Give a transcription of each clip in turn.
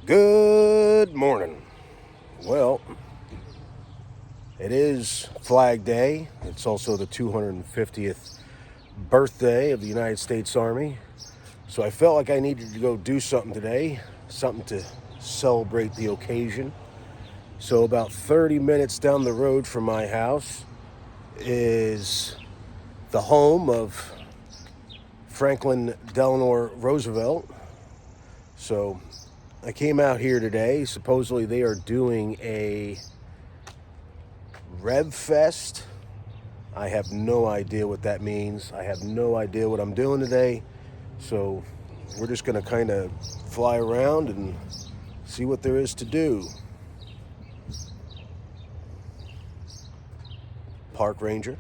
Good morning. Well, it is Flag Day. It's also the 250th birthday of the United States Army. So I felt like I needed to go do something today, something to celebrate the occasion. So about 30 minutes down the road from my house is the home of Franklin Delano Roosevelt. So I came out here today. Supposedly they are doing a Rev Fest. I have no idea what that means. I have no idea what I'm doing today. So we're just going to kind of fly around and see what there is to do. Park Ranger.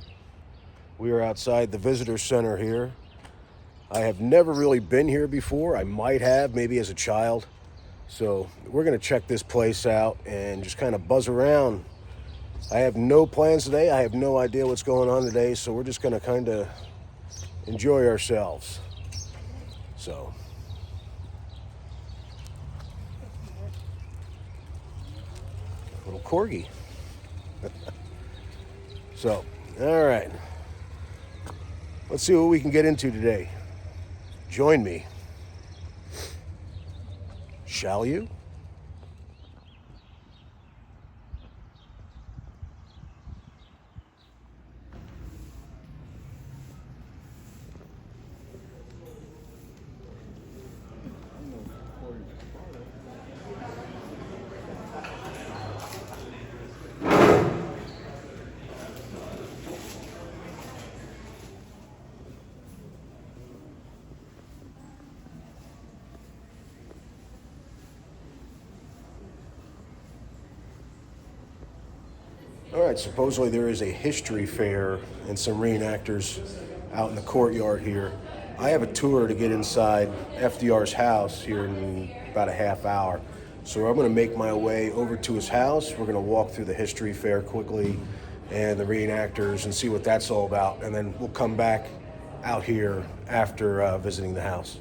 We are outside the visitor center here. I have never really been here before. I might have, maybe as a child. So we're going to check this place out and just kind of buzz around. I have no plans today. I have no idea what's going on today. So we're just going to kind of enjoy ourselves. So. Little corgi. So, all right. Let's see what we can get into today. Join me. Shall you? All right, supposedly there is a history fair and some reenactors out in the courtyard here. I have a tour to get inside FDR's house here in about a half hour. So I'm going to make my way over to his house. We're going to walk through the history fair quickly and the reenactors and see what that's all about. And then we'll come back out here after visiting the house.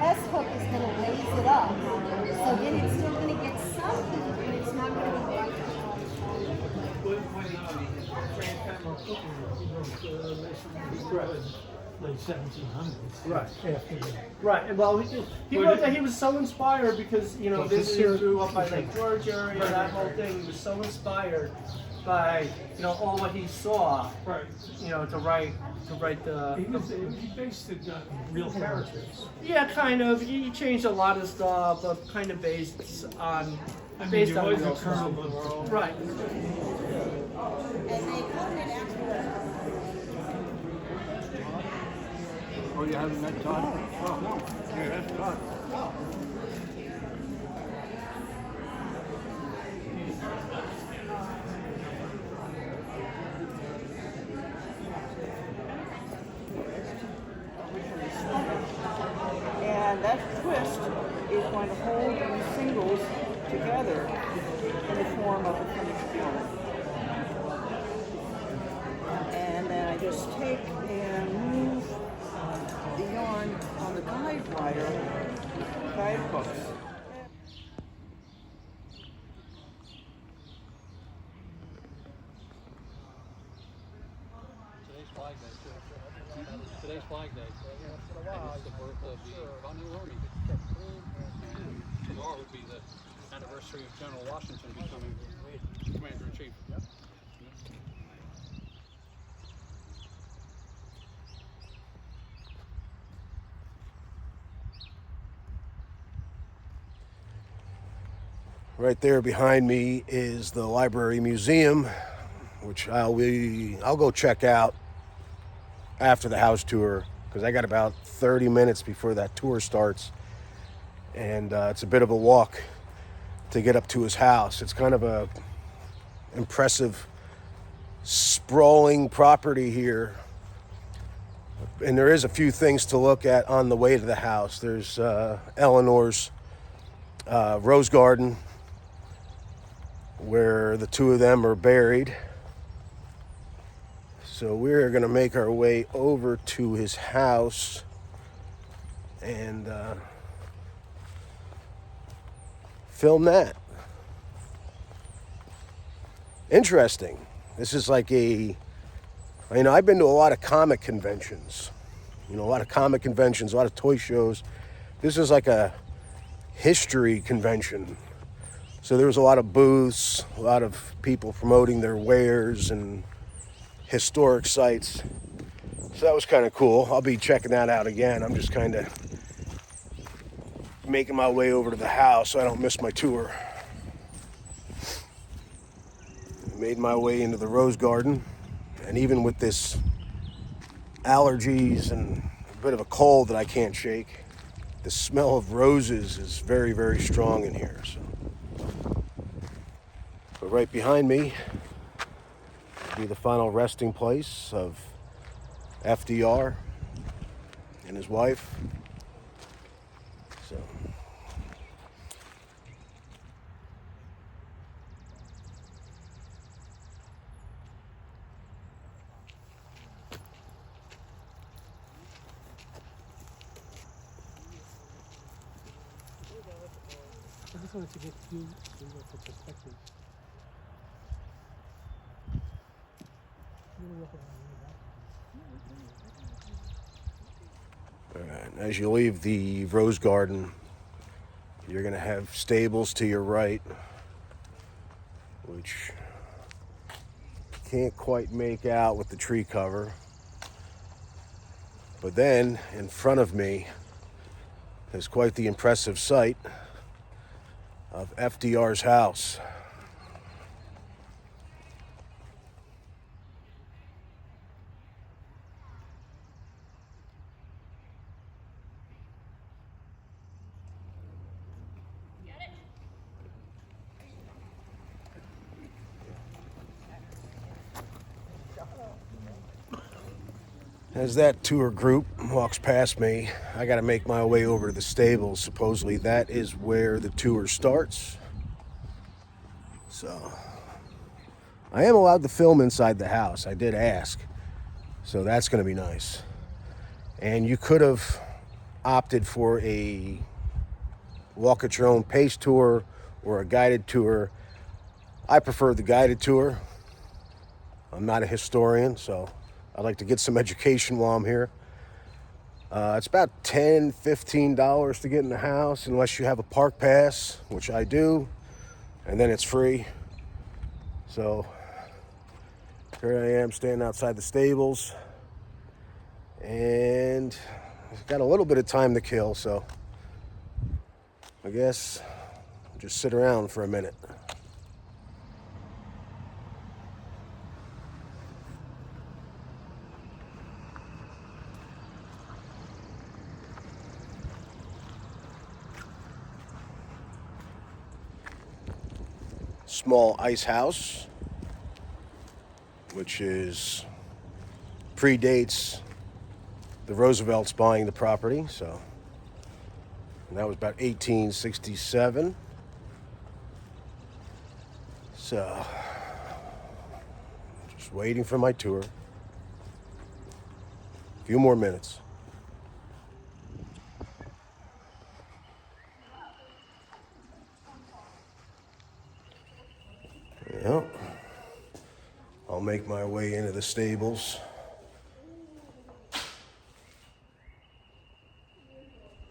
S-hook is going to raise it up. So then it's still going to get some heat, but it's not going to be like late 1700s. Right. After the, Right, and well, he wrote that he was so inspired because, this he grew up by Lake George area, that whole thing. He was so inspired by, all what he saw, right. to write the. He based it on real characters. Yeah, kind of. He changed a lot of stuff, but kind of based on There real was a stuff. kernel of Right. and they called it after. Oh, you haven't met Todd? Oh, no. Yeah, that's Todd. And that twist is going to hold these singles together in the form of a finished film. And then I just take and move the yarn on the guide hooks. Today's Flag Day. And it's the birth of the Continental Army. And tomorrow would be the anniversary of General Washington becoming Commander-in-Chief. Right there behind me is the Library Museum, which I'll go check out after the house tour because I got about 30 minutes before that tour starts, and it's a bit of a walk to get up to his house. It's kind of a impressive, sprawling property here. And there is a few things to look at on the way to the house. There's Eleanor's rose garden, where the two of them are buried. So we're going to make our way over to his house and film that. Interesting. This is like I've been to a lot of comic conventions. A lot of comic conventions, a lot of toy shows. This is like a history convention. So there was a lot of booths, a lot of people promoting their wares and historic sites. So that was kind of cool. I'll be checking that out again. I'm just kind of making my way over to the house so I don't miss my tour. Made my way into the rose garden, and even with this allergies and a bit of a cold that I can't shake, the smell of roses is very, very strong in here. So, but right behind me will be the final resting place of FDR and his wife. So. I just wanted to get you the perspective. All right. As you leave the rose garden, you're going to have stables to your right, which you can't quite make out with the tree cover. But then, in front of me, is quite the impressive sight of FDR's house. As that tour group walks past me, I got to make my way over to the stables. Supposedly that is where the tour starts. So I am allowed to film inside the house. I did ask. So that's going to be nice. And you could have opted for a walk at your own pace tour or a guided tour. I prefer the guided tour. I'm not a historian, so I'd like to get some education while I'm here. It's about $10, $15 to get in the house, unless you have a park pass, which I do, and then it's free. So here I am standing outside the stables, and I've got a little bit of time to kill, so I guess I'll just sit around for a minute. Small ice house, which predates the Roosevelts buying the property. So, and that was about 1867. So, just waiting for my tour. A few more minutes. Yep. I'll make my way into the stables.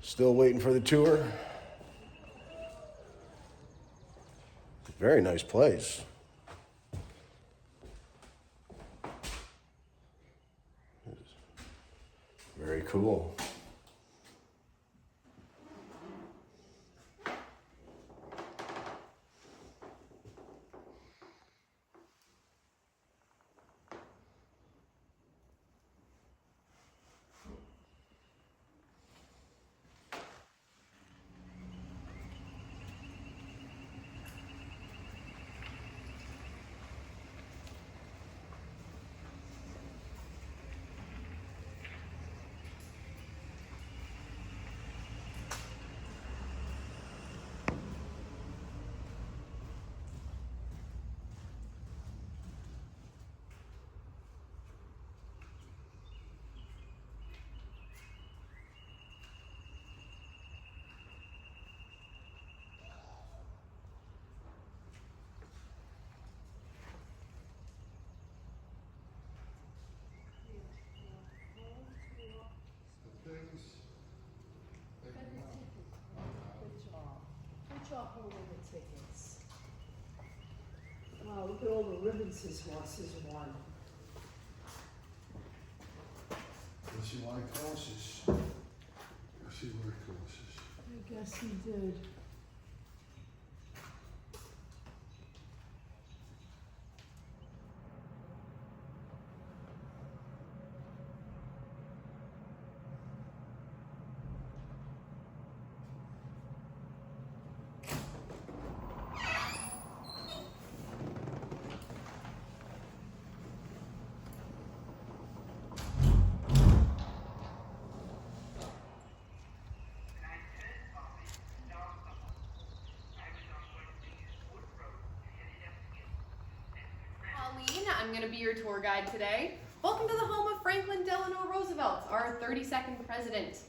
Still waiting for the tour. Very nice place. Very cool. He's his horses one. Does he like horses? Does he like horses? I guess he did. I'm going to be your tour guide today. Welcome to the home of Franklin Delano Roosevelt, our 32nd president.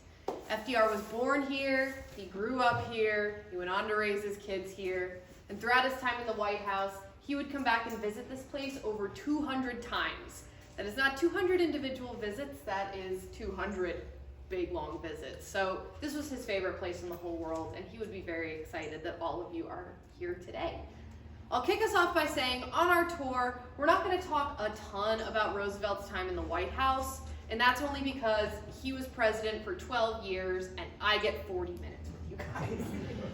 FDR was born here, he grew up here, he went on to raise his kids here, and throughout his time in the White House, he would come back and visit this place over 200 times. That is not 200 individual visits, that is 200 big long visits. So this was his favorite place in the whole world, and he would be very excited that all of you are here today. I'll kick us off by saying on our tour, we're not going to talk a ton about Roosevelt's time in the White House, and that's only because he was president for 12 years and I get 40 minutes with you guys.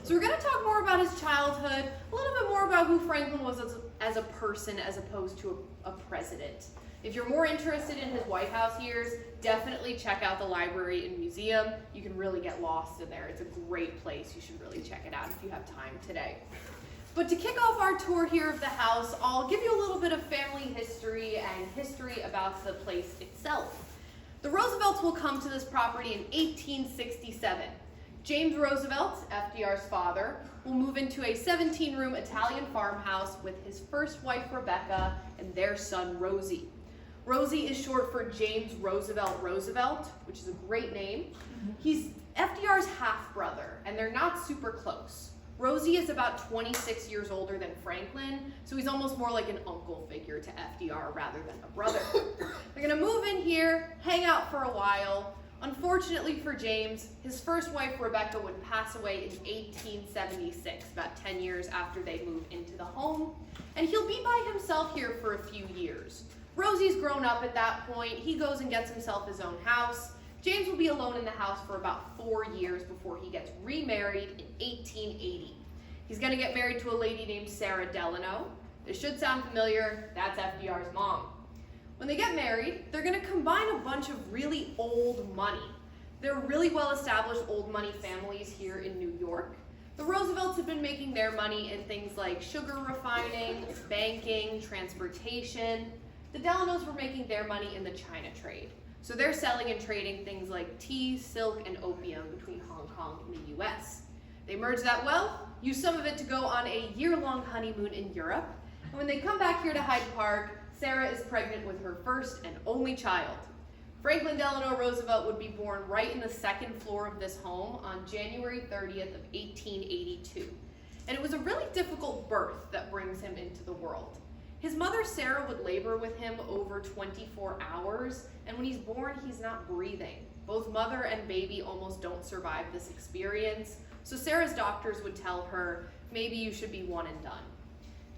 So we're going to talk more about his childhood, a little bit more about who Franklin was as a person as opposed to a president. If you're more interested in his White House years, definitely check out the library and museum. You can really get lost in there. It's a great place. You should really check it out if you have time today. But to kick off our tour here of the house, I'll give you a little bit of family history and history about the place itself. The Roosevelts will come to this property in 1867. James Roosevelt, FDR's father, will move into a 17-room Italian farmhouse with his first wife, Rebecca, and their son, Rosie. Rosie is short for James Roosevelt Roosevelt, which is a great name. He's FDR's half-brother, and they're not super close. Rosie is about 26 years older than Franklin, so he's almost more like an uncle figure to FDR rather than a brother. They're gonna move in here, hang out for a while. Unfortunately for James, his first wife, Rebecca, would pass away in 1876, about 10 years after they moved into the home, and he'll be by himself here for a few years. Rosie's grown up at that point. He goes and gets himself his own house. James will be alone in the house for about 4 years before he gets remarried in 1880. He's going to get married to a lady named Sarah Delano. This should sound familiar. That's FDR's mom. When they get married, they're going to combine a bunch of really old money. They're really well-established old money families here in New York. The Roosevelts have been making their money in things like sugar refining, banking, transportation. The Delanos were making their money in the China trade. So they're selling and trading things like tea, silk, and opium between Hong Kong and the US. They merge that wealth, use some of it to go on a year-long honeymoon in Europe, and when they come back here to Hyde Park, Sarah is pregnant with her first and only child. Franklin Delano Roosevelt would be born right in the second floor of this home on January 30th of 1882. And it was a really difficult birth that brings him into the world. His mother, Sarah, would labor with him over 24 hours, and when he's born, he's not breathing. Both mother and baby almost don't survive this experience, so Sarah's doctors would tell her, maybe you should be one and done.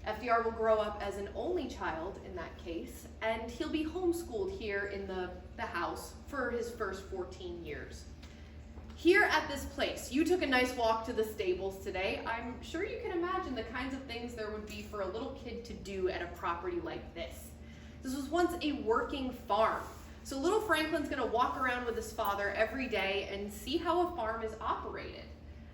FDR will grow up as an only child in that case, and he'll be homeschooled here in the house for his first 14 years. Here at this place, you took a nice walk to the stables today. I'm sure you can imagine the kinds of things there would be for a little kid to do at a property like this. This was once a working farm. So little Franklin's gonna walk around with his father every day and see how a farm is operated.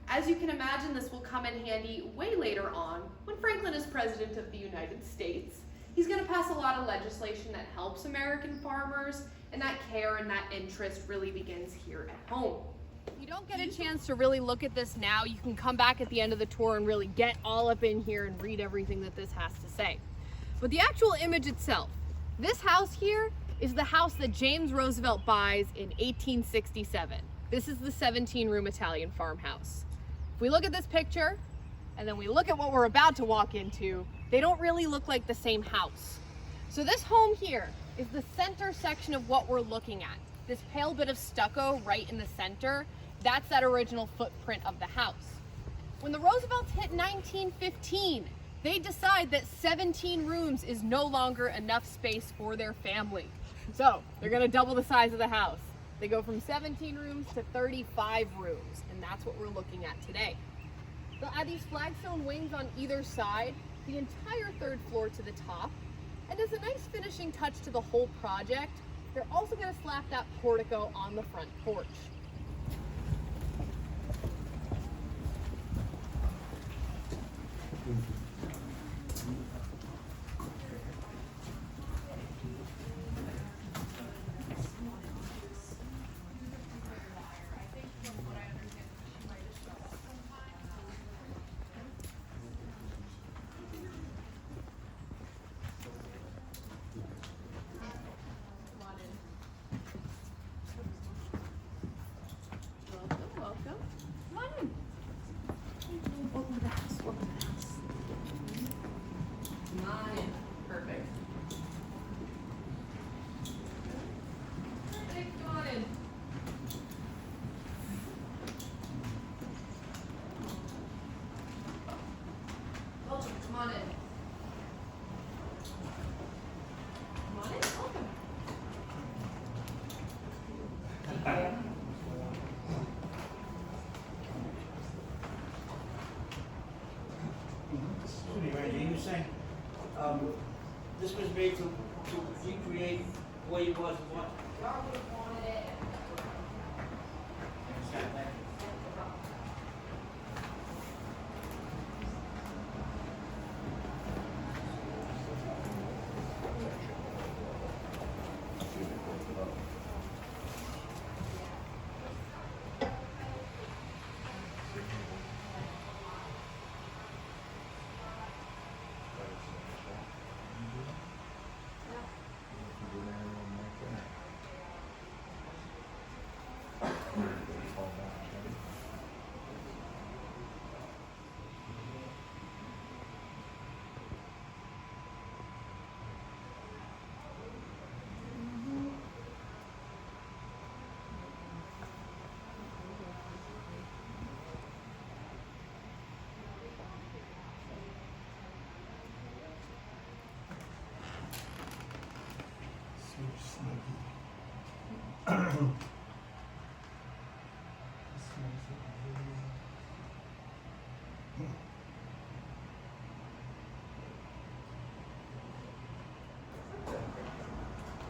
As you can imagine, this will come in handy way later on when Franklin is president of the United States. He's gonna pass a lot of legislation that helps American farmers, and that care and that interest really begins here at home. If you don't get a chance to really look at this now, you can come back at the end of the tour and really get all up in here and read everything that this has to say. But the actual image itself, this house here is the house that James Roosevelt buys in 1867. This is the 17-room Italian farmhouse. If we look at this picture, and then we look at what we're about to walk into, they don't really look like the same house. So this home here is the center section of what we're looking at. This pale bit of stucco right in the center, that's that original footprint of the house. When the Roosevelts hit 1915, they decide that 17 rooms is no longer enough space for their family. So they're gonna double the size of the house. They go from 17 rooms to 35 rooms, and that's what we're looking at today. They'll add these flagstone wings on either side, the entire third floor to the top, and as a nice finishing touch to the whole project, they're also gonna slap that portico on the front porch. Welcome. Come on in. Welcome to the house. Welcome to the house. Come on in. Perfect. Perfect. Come on in. Welcome. Come on in. Come on in. Welcome. Excuse me, Randy, you were saying, this was made to recreate where you was and what? Understand that?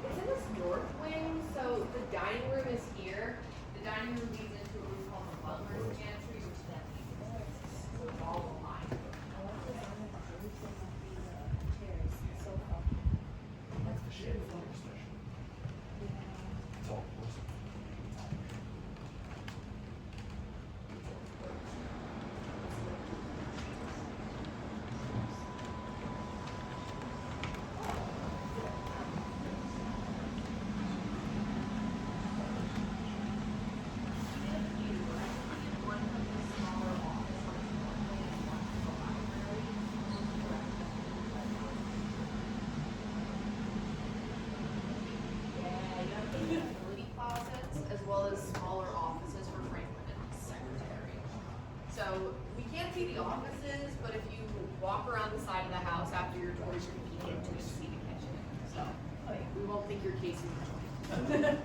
It's in this north wing, so the dining room is here. The dining room leads into a room called the butler's pantry, which then leads into all line. Utility closets, as well as smaller offices for Franklin and his secretary. So we can't see the offices, but if you walk around the side of the house after your tour, you can peek into and see the kitchen. So we won't think you're casing the joint.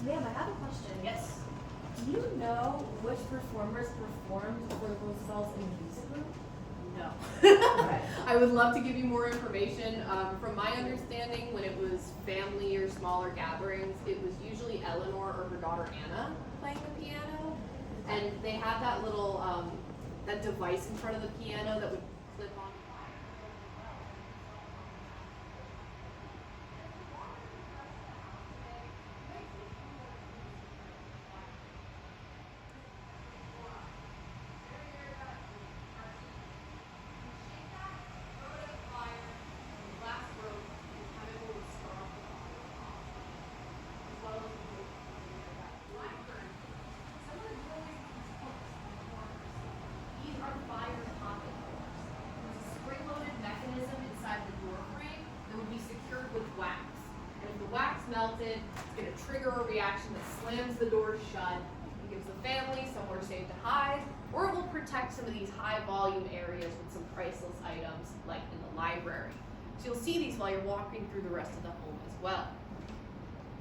Ma'am, I have a question. Yes. Do you know which performers performed for the Roosevelts in the music room? No. I would love to give you more information. From my understanding, when it was family or smaller gatherings, it was usually Eleanor or her daughter Anna playing the piano. And they had that little, that device in front of the piano that would clip on. These are fire pocket doors. There's a spring-loaded mechanism inside the door frame that would be secured with wax. And if the wax melted, it's going to trigger a reaction that slams the door shut and gives the family somewhere safe to hide, or it will protect protect some of these high volume areas with some priceless items like in the library. So you'll see these while you're walking through the rest of the home as well.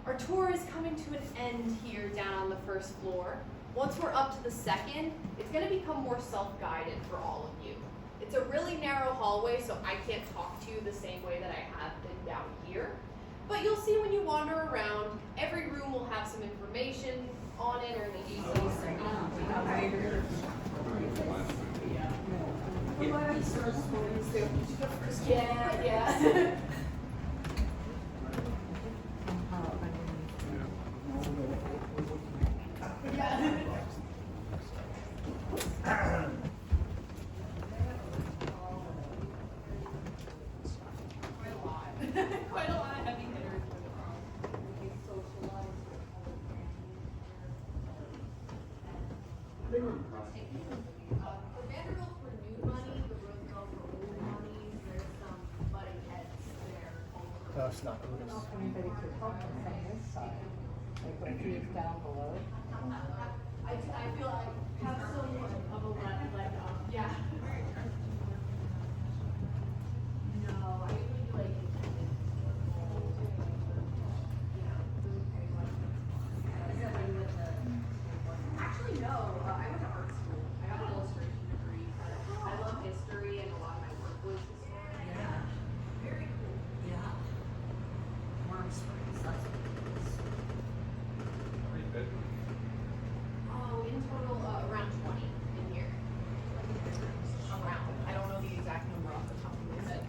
Our tour is coming to an end here down on the first floor. Once we're up to the second, it's going to become more self-guided for all of you. It's a really narrow hallway, so I can't talk to you the same way that I have been down here. But you'll see when you wander around, every room will have some information on it or the easels. Yeah, yeah. Quite a lot of heavy hitters. The Vanderbilts were new money, the Roosevelts were old money. There's some butting heads there. No, it's not Otis. If anybody could help us on this side, like what he's down below. I feel like I have so much of a leg up. Yeah. No, I usually do like actually no. I went to art school. I got an illustration degree. I love history and a lot of my work was history. Yeah. Very cool. Yeah. Warm springs, that's what it is. Oh, in total, around 20 in here. Around. I don't know the exact number off the top of my head.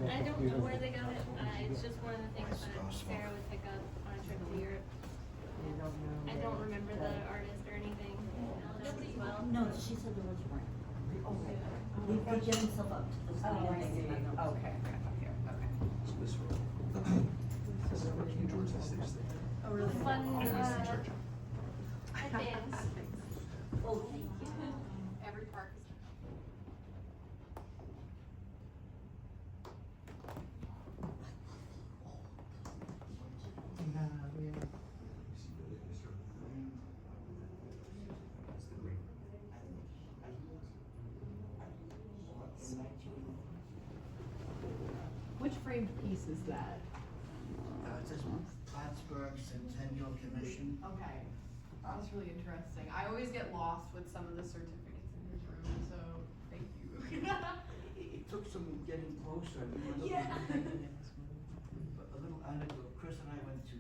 I don't know where they got it. It's just one of the things that Sarah would pick up on a trip to Europe. I don't remember the artist or anything. Well, No, she said there was one. He could get himself up to the side and make it up. Okay, up here, okay. a really fun advance. Oh, thank you. Every park is. Which framed piece is that? This Plattsburgh Centennial Commission. Okay, that's really interesting. I always get lost with some of the certificates in his room, so thank you. It took some getting closer. Yeah. A little anecdote, Chris and I went to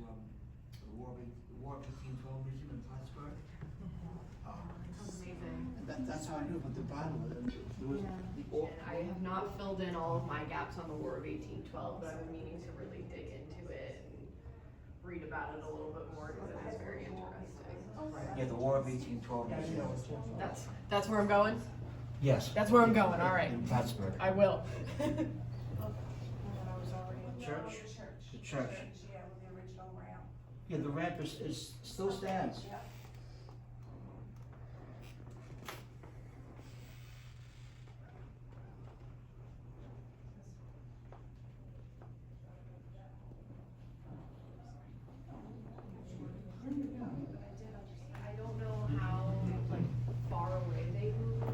the War of 1812 Museum in Plattsburgh. That's amazing. That's how I knew about the battle. There was And I have not filled in all of my gaps on the War of 1812, but I've been meaning to really dig into it and read about it a little bit more because it is very interesting. Yeah, the War of 1812 Museum. That's where I'm going? Yes. That's where I'm going, all right. In Plattsburgh. I will. Church? The church. Yeah, with the original ramp. Yeah, the ramp is still stands. I don't know how like far away they moved,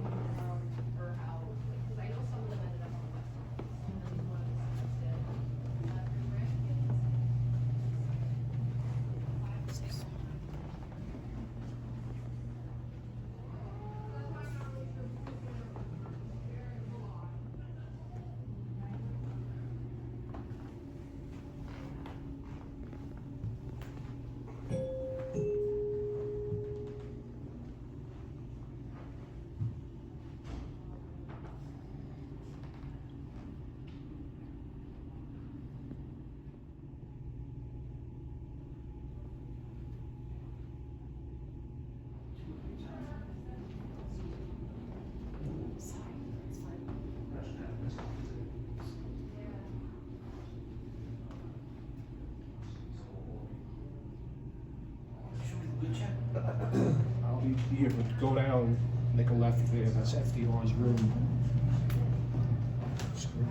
or how, because I know some of them ended up on the west side, and then one of the did. I'll be here, but go down, make a left there, that's FDR's room. Screw it.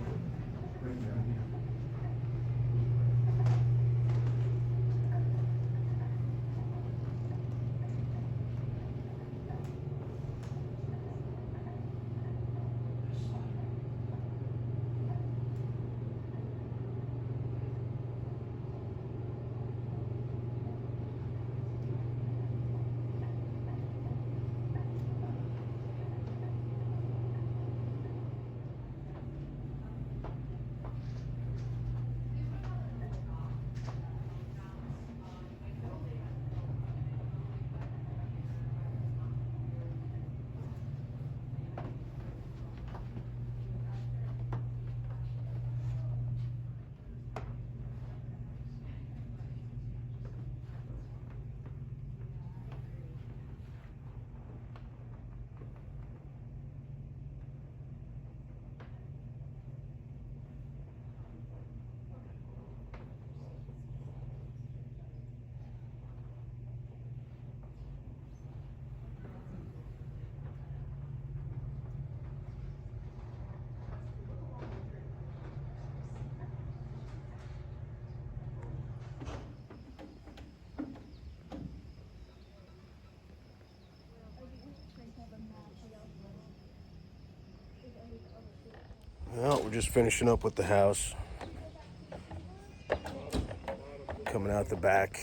Well, we're just finishing up with the house. Coming out the back.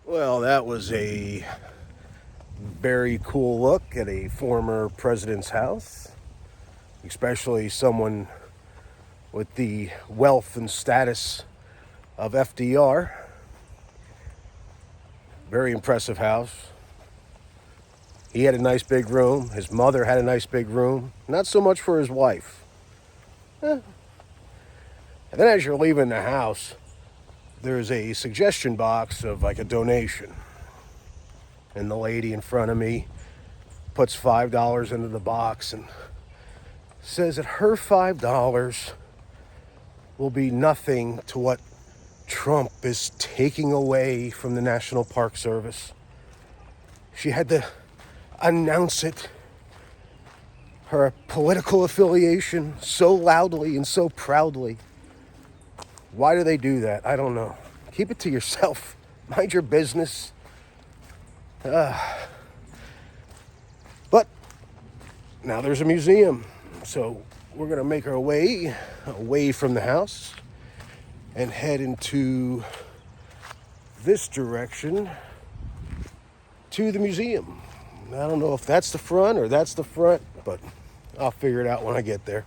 Well, that was a very cool look at a former president's house, especially someone with the wealth and status of FDR. Very impressive house. He had a nice big room. His mother had a nice big room. Not so much for his wife. And then as you're leaving the house, there's a suggestion box of like a donation. And the lady in front of me puts $5 into the box and says that her $5 will be nothing to what Trump is taking away from the National Park Service. She had to announce it, her political affiliation, so loudly and so proudly. Why do they do that? I don't know. Keep it to yourself. Mind your business. But now there's a museum. So we're going to make our way away from the house and head into this direction to the museum. I don't know if that's the front or that's the front, but I'll figure it out when I get there.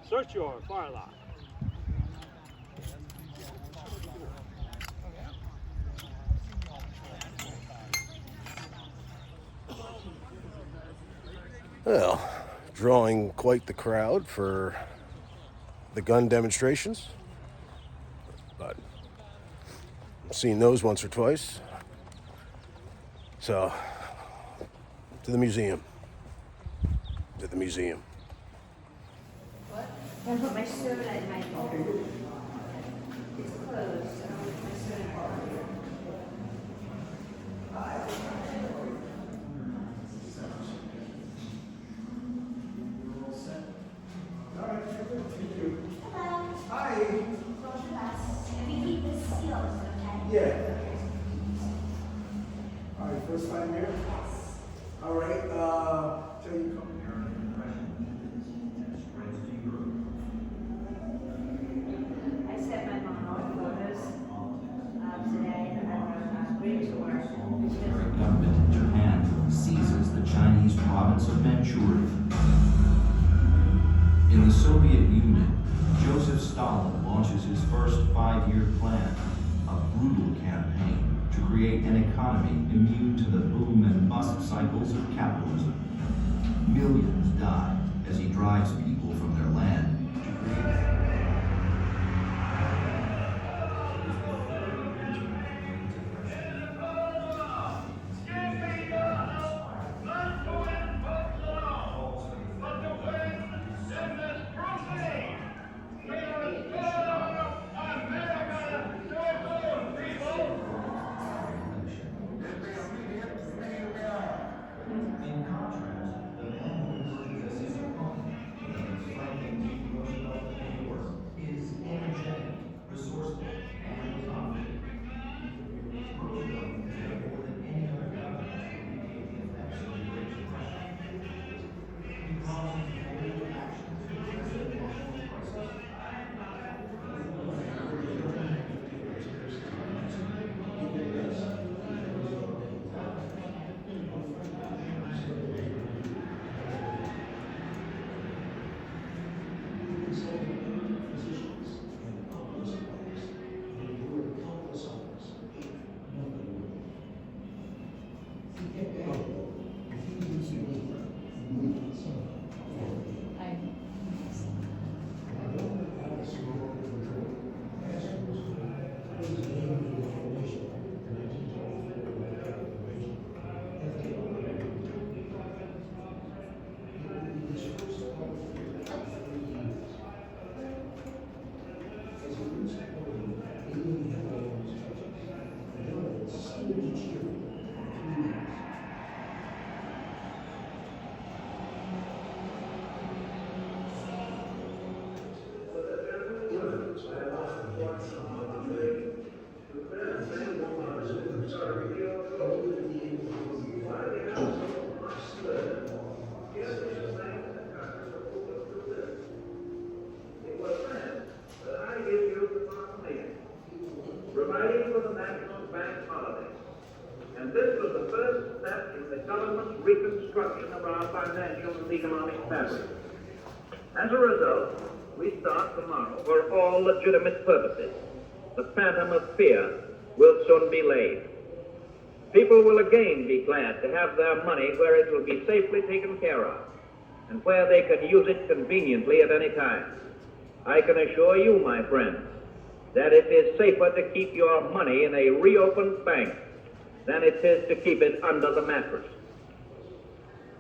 Search your firelock. Well, drawing quite the crowd for the gun demonstrations, but I've seen those once or twice. So, to the museum. To the museum. I'm gonna put my soda in my bowl. It's closed, so I'm gonna put my soda in my bowl. Hello. Hi. If we keep this sealed, okay? Yeah. All right, first time here? Yes. All right, till you come here. I sent my mom all the photos today that I'm going to work. Government in Japan seizes the Chinese province of Manchuria. In the Soviet Union, Joseph Stalin launches his first 5-year plan, a brutal campaign to create an economy immune to the boom and bust cycles of capitalism. Millions die as he drives people from their land to create government's reconstruction of our financial and economic fabric. As a result, we start tomorrow for all legitimate purposes. The phantom of fear will soon be laid. People will again be glad to have their money where it will be safely taken care of, and where they can use it conveniently at any time. I can assure you, my friends, that it is safer to keep your money in a reopened bank than it is to keep it under the mattress.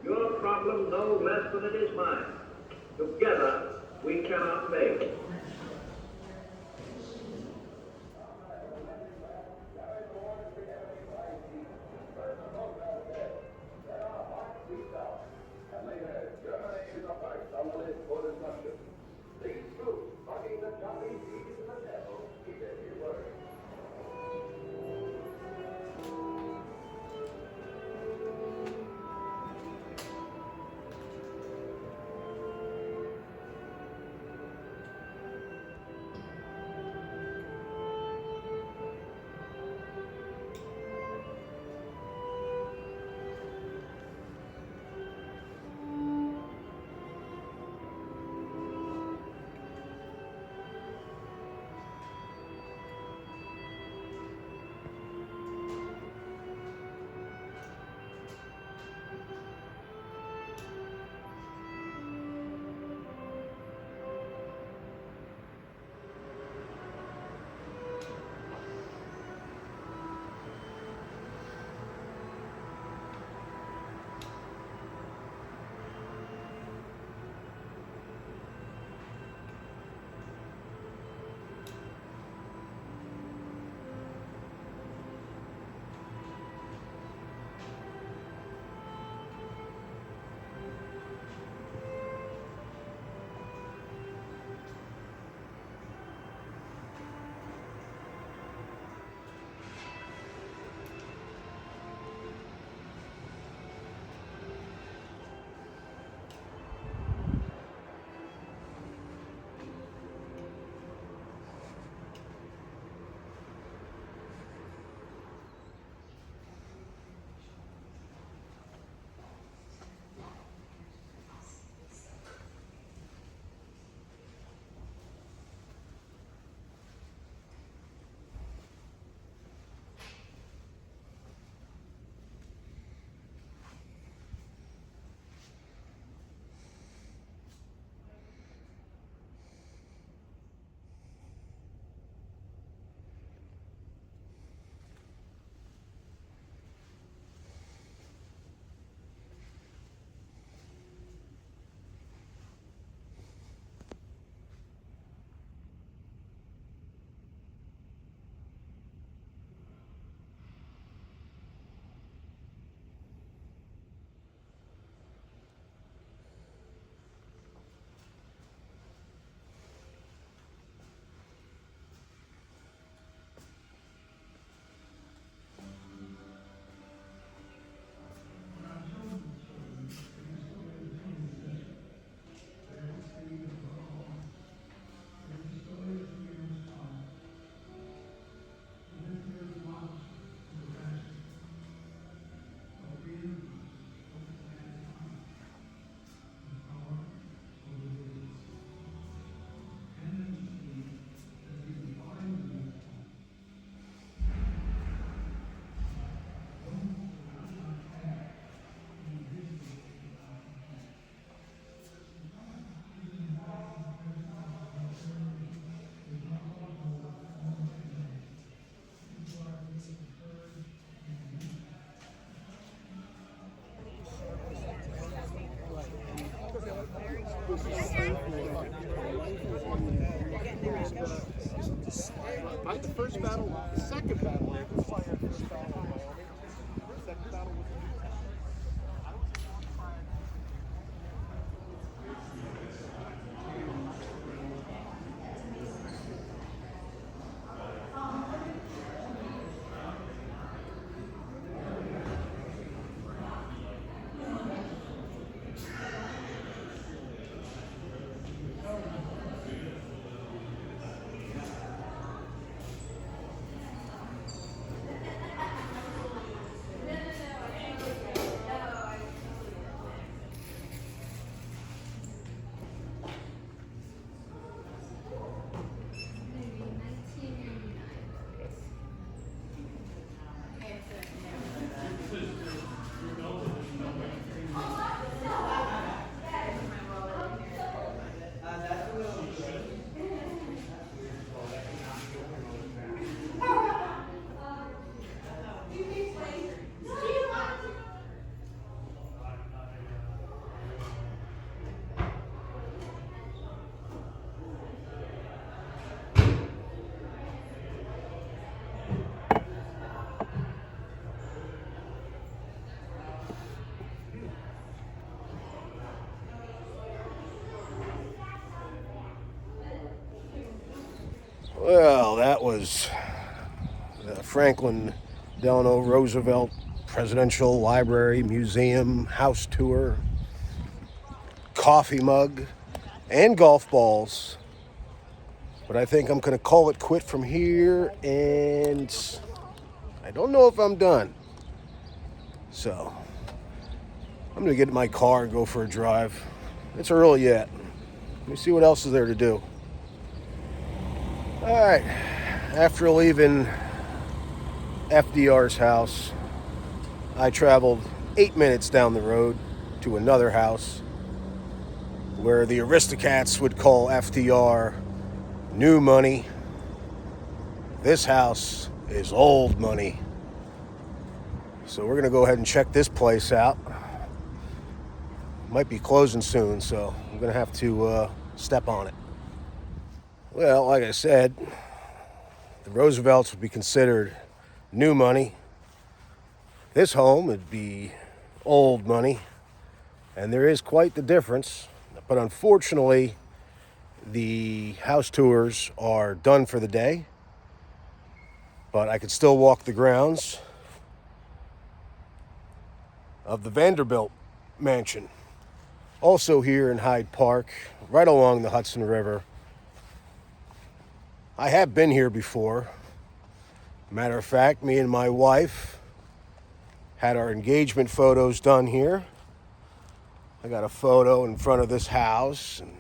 Your problem no less than it is mine. Together, we cannot fail. Not the first battle, the second battle. Second battle was Well, that was the Franklin Delano Roosevelt Presidential Library Museum house tour, coffee mug, and golf balls. But I think I'm going to call it quit from here, and I don't know if I'm done. So I'm going to get in my car and go for a drive. It's early yet. Let me see what else is there to do. All right. After leaving FDR's house, I traveled 8 minutes down the road to another house where the Aristocats would call FDR new money. This house is old money. So we're going to go ahead and check this place out. Might be closing soon, so I'm going to have to step on it. Well, like I said, the Roosevelts would be considered new money. This home would be old money, and there is quite the difference. But unfortunately, the house tours are done for the day, but I could still walk the grounds of the Vanderbilt mansion, also here in Hyde Park, right along the Hudson River. I have been here before. Matter of fact, me and my wife had our engagement photos done here. I got a photo in front of this house and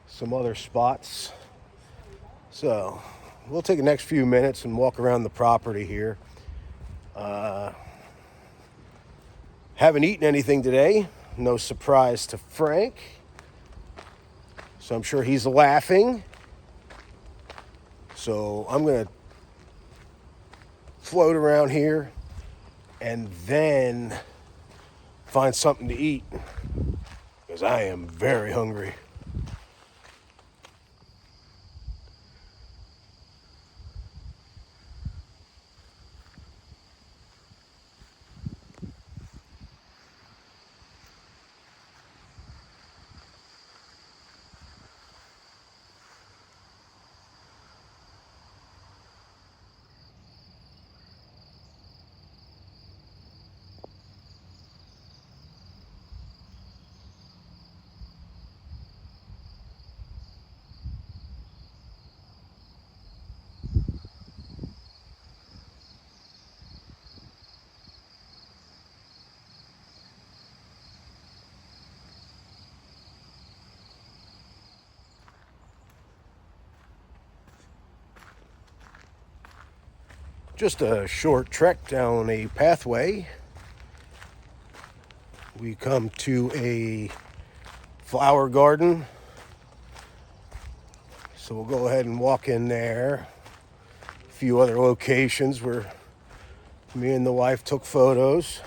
some other spots. So we'll take the next few minutes and walk around the property here. Haven't eaten anything today. No surprise to Frank. So I'm sure he's laughing. So I'm going to float around here and then find something to eat because I am very hungry. Just a short trek down a pathway. We come to a flower garden. So we'll go ahead and walk in there. A few other locations where me and the wife took photos.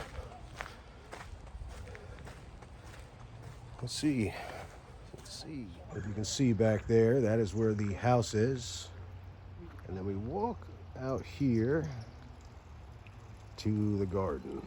Let's see. If you can see back there, that is where the house is. And then we walk out here to the garden.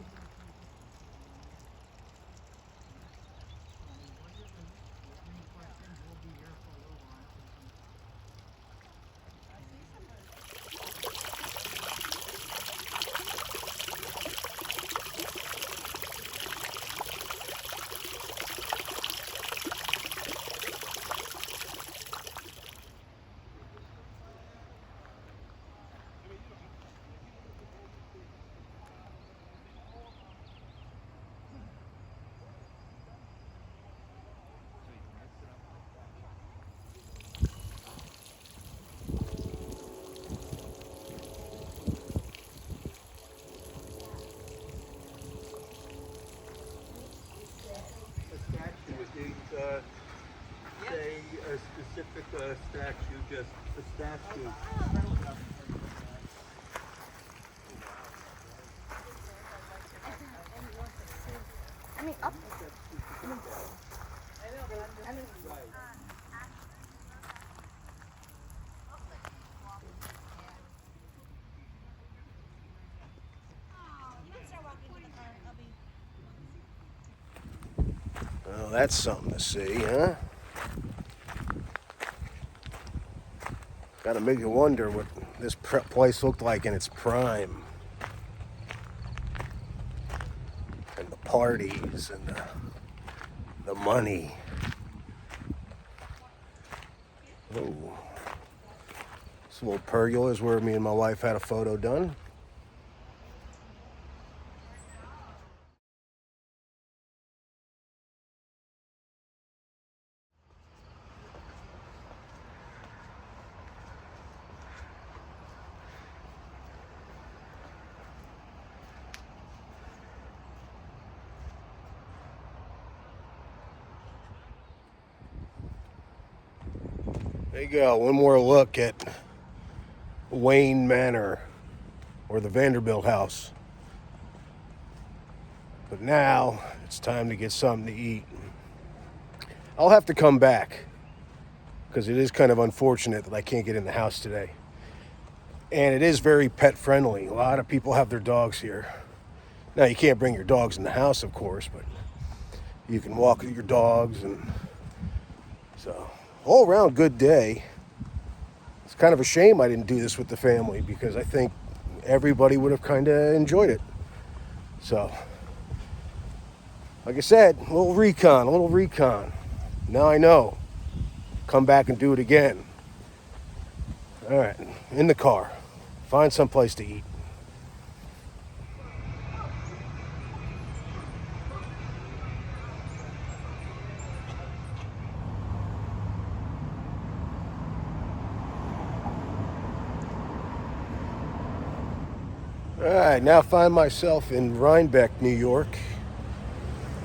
Say a specific statue, just a statue. I mean, up. Well, that's something to see, huh? Gotta make you wonder what this place looked like in its prime. And the parties and the money. Oh. This little pergola is where me and my wife had a photo done. There you go, one more look at Wayne Manor, or the Vanderbilt House. But now, it's time to get something to eat. I'll have to come back, because it is kind of unfortunate that I can't get in the house today. And it is very pet friendly. A lot of people have their dogs here. Now, you can't bring your dogs in the house, of course, but you can walk with your dogs, and so all around good day. It's kind of a shame I didn't do this with the family, because I think everybody would have kind of enjoyed it. So, like I said, a little recon. Now I know. Come back and do it again. All right, in the car. Find some place to eat. All right, now find myself in Rhinebeck, New York,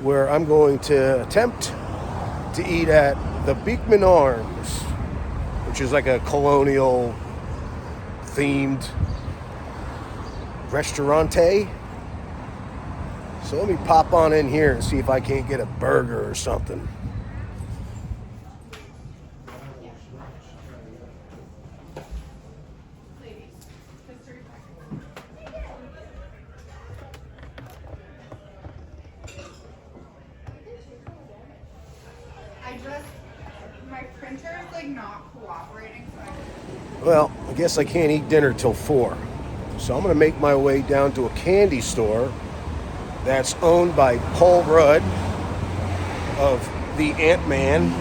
where I'm going to attempt to eat at the Beekman Arms, which is like a colonial themed restaurante. So let me pop on in here and see if I can't get a burger or something. My printer is like not cooperating. Well, I guess I can't eat dinner till 4. So I'm going to make my way down to a candy store that's owned by Paul Rudd of the Ant-Man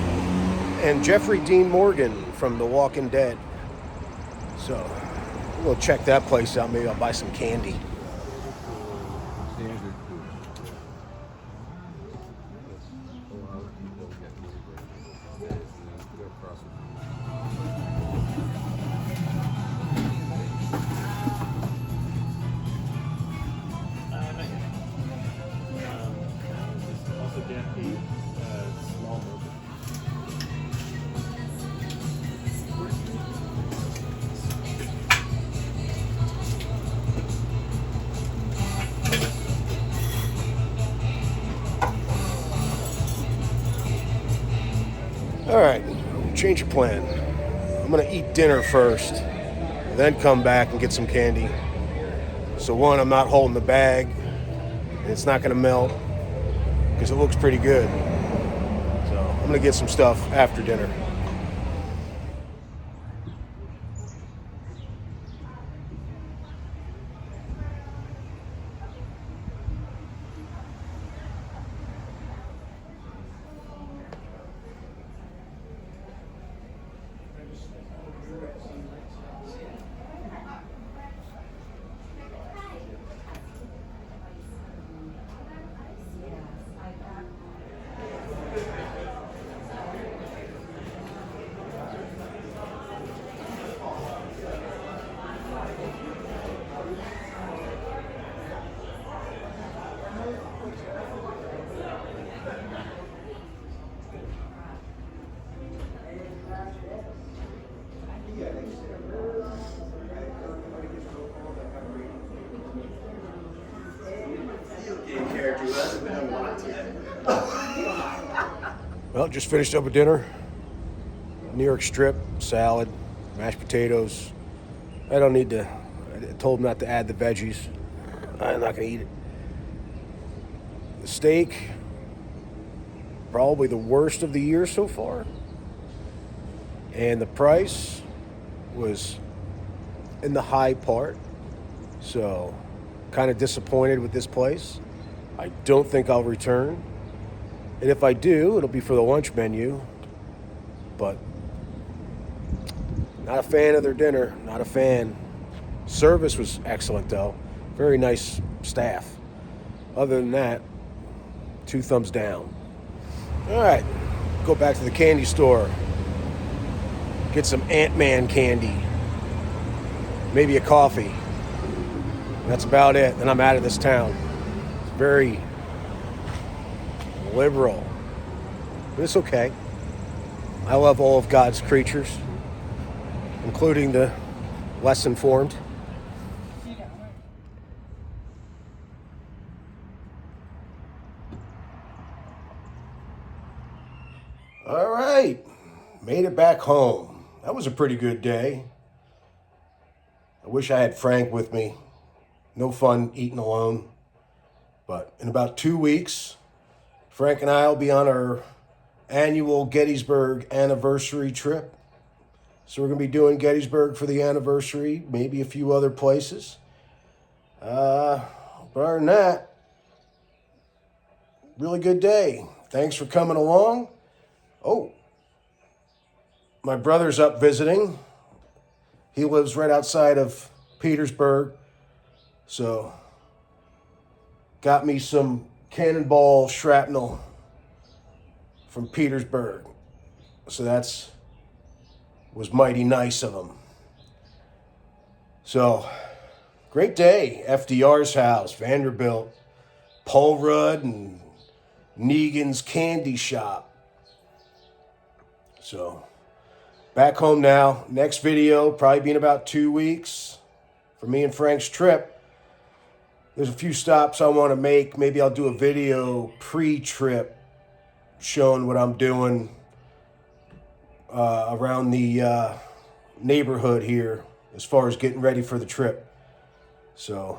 and Jeffrey Dean Morgan from The Walking Dead. So we'll check that place out. Maybe I'll buy some candy. All right, change of plan. I'm gonna eat dinner first, then come back and get some candy. So one, I'm not holding the bag, and it's not gonna melt, because it looks pretty good. So I'm gonna get some stuff after dinner. Well, just finished up with dinner. New York strip, salad, mashed potatoes. I told him not to add the veggies. I'm not gonna eat it. The steak, probably the worst of the year so far. And the price was in the high part. So, kind of disappointed with this place. I don't think I'll return. And if I do, it'll be for the lunch menu. But not a fan of their dinner. Not a fan. Service was excellent, though. Very nice staff. Other than that, 2 thumbs down. All right, go back to the candy store. Get some Ant-Man candy. Maybe a coffee. That's about it. Then I'm out of this town. It's very liberal. But it's okay. I love all of God's creatures, including the less informed. All right, made it back home. That was a pretty good day. I wish I had Frank with me. No fun eating alone. But in about 2 weeks, Frank and I will be on our annual Gettysburg anniversary trip. So we're going to be doing Gettysburg for the anniversary, maybe a few other places. But other than that, really good day. Thanks for coming along. Oh, my brother's up visiting. He lives right outside of Petersburg. So, got me some cannonball shrapnel from Petersburg. So was mighty nice of him. So, great day. FDR's house, Vanderbilt, Paul Rudd, and Negan's candy shop. So, back home now. Next video, probably be in about 2 weeks for me and Frank's trip. There's a few stops I want to make. Maybe I'll do a video pre-trip showing what I'm doing around the neighborhood here as far as getting ready for the trip. So,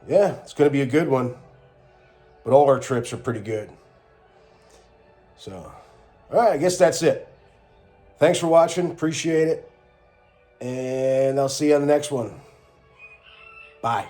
yeah, it's going to be a good one. But all our trips are pretty good. So, all right, I guess that's it. Thanks for watching. Appreciate it. And I'll see you on the next one. Bye.